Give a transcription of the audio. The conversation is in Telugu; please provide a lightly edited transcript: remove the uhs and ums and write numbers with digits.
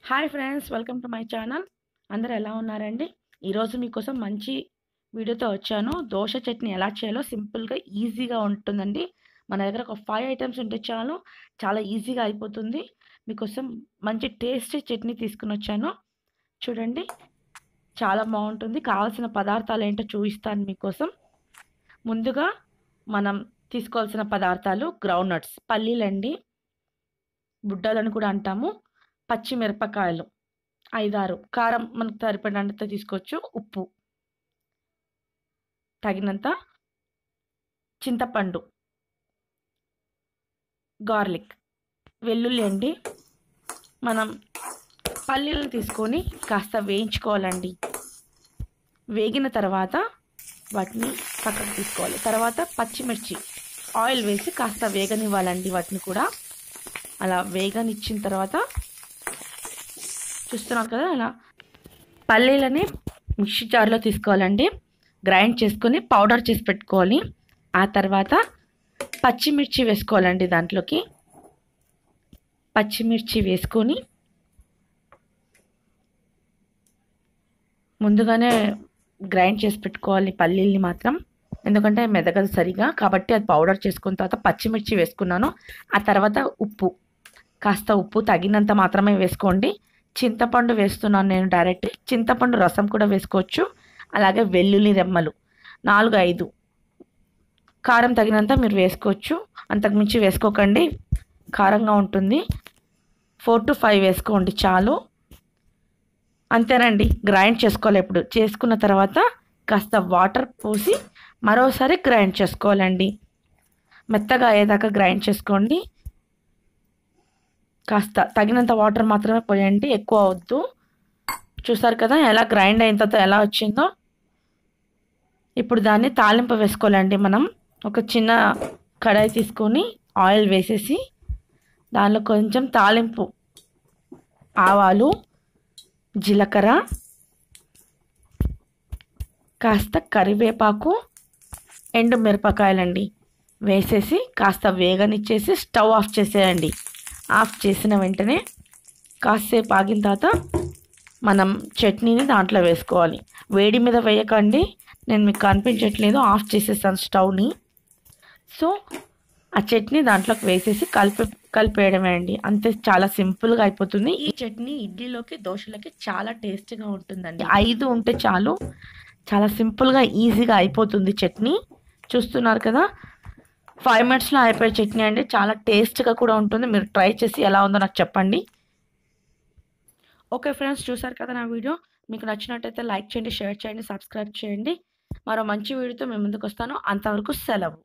Hi friends, welcome to my channel. అందరూ ఎలా ఉన్నారండి? ఈరోజు మీకోసం మంచి వీడియోతో వచ్చాను. దోస చట్నీ ఎలా చేయాలో సింపుల్‌గా, ఈజీగా ఉంటుందండి. మన దగ్గర ఒక 5 ఐటెమ్స్ ఉంటే చాలు. చాలా ఈజీగా అయిపోతుంది. మీకోసం మంచి టేస్టీ చట్నీ తీసుకొనొచ్చాను. చూడండి, చాలా బావుంటుంది. కావాల్సిన పదార్థాలేంటో చూపిస్తాను మీకోసం. ముందుగా మనం తీసుకోవాల్సిన పదార్థాలు గ్రౌండ్ నట్స్, పల్లీలండి, బుడ్డలని కూడా అంటాము. పచ్చిమిరపకాయలు 5, 6, కారం మనకు సరిపడినంత తీసుకోవచ్చు. ఉప్పు, తగినంత చింతపండు, గార్లిక్, వెల్లుల్లి అండి. మనం పల్లీలను తీసుకొని కాస్త వేయించుకోవాలండి. వేగిన తర్వాత వాటిని పక్కకు తీసుకోవాలి. తర్వాత పచ్చిమిర్చి ఆయిల్ వేసి కాస్త వేగనివ్వాలండి. వాటిని కూడా అలా వేగనిచ్చిన తర్వాత చూస్తున్నారు కదా, అలా పల్లీలని మిక్సీ జార్లో తీసుకోవాలండి. గ్రైండ్ చేసుకొని పౌడర్ చేసి పెట్టుకోవాలి. ఆ తర్వాత పచ్చిమిర్చి వేసుకోవాలండి. దాంట్లోకి పచ్చిమిర్చి వేసుకొని ముందుగానే గ్రైండ్ చేసి పెట్టుకోవాలి పల్లీల్ని మాత్రం, ఎందుకంటే మెదగదు సరిగా, కాబట్టి అది పౌడర్ చేసుకున్న తర్వాత పచ్చిమిర్చి వేసుకున్నాను. ఆ తర్వాత ఉప్పు, కాస్త ఉప్పు తగినంత మాత్రమే వేసుకోండి. చింతపండు వేస్తున్నాను నేను డైరెక్ట్. చింతపండు రసం కూడా వేసుకోవచ్చు. అలాగే వెల్లుల్లి రెమ్మలు 4, 5, కారం తగినంత మీరు వేసుకోవచ్చు. అంతకుమించి వేసుకోకండి, కారంగా ఉంటుంది. 4 to 5 వేసుకోండి చాలు. అంతేనండి, గ్రైండ్ చేసుకోవాలి. ఇప్పుడు చేసుకున్న తర్వాత కాస్త వాటర్ పోసి మరోసారి గ్రైండ్ చేసుకోవాలండి. మెత్తగా అయ్యేదాకా గ్రైండ్ చేసుకోండి. కాస్త తగినంత వాటర్ మాత్రమే పోయండి, ఎక్కువ వద్దు. చూసారు కదా ఎలా గ్రైండ్ అయిన తర్వాత ఎలా వచ్చిందో. ఇప్పుడు దాన్ని తాలింపు వేసుకోవాలండి. మనం ఒక చిన్న కడాయి తీసుకొని ఆయిల్ వేసేసి దానిలో కొంచెం తాలింపు, ఆవాలు, జీలకర్ర, కాస్త కరివేపాకు, ఎండు మిరపకాయలండి వేసేసి కాస్త వేగనిచ్చేసి స్టవ్ ఆఫ్ చేసేయండి. ఆఫ్ చేసిన వెంటనే కాసేపు ఆగిన తర్వాత మనం చట్నీని దాంట్లో వేసుకోవాలి. వేడి మీద వేయకండి, నేను మీకు కనిపించట్లేదు, ఆఫ్ చేసేసాను స్టవ్ని. సో ఆ చట్నీ దాంట్లోకి వేసేసి కలిపేయడమే అండి. అంతే, చాలా సింపుల్గా అయిపోతుంది. ఈ చట్నీ ఇడ్లీలోకి, దోశలకి చాలా టేస్ట్గా ఉంటుందండి. 5 ఉంటే చాలు, చాలా సింపుల్గా ఈజీగా అయిపోతుంది చట్నీ. చూస్తున్నారు కదా, 5 మినిట్స్లో అయిపోయే చట్నీ అండి. చాలా టేస్ట్గా కూడా ఉంటుంది. మీరు ట్రై చేసి ఎలా ఉందో నాకు చెప్పండి. ఓకే ఫ్రెండ్స్, చూసారు కదా నా వీడియో. మీకు నచ్చినట్టయితే లైక్ చేయండి, షేర్ చేయండి, సబ్స్క్రైబ్ చేయండి. మరో మంచి వీడియోతో మేము ముందుకు వస్తాను. అంతవరకు సెలవు.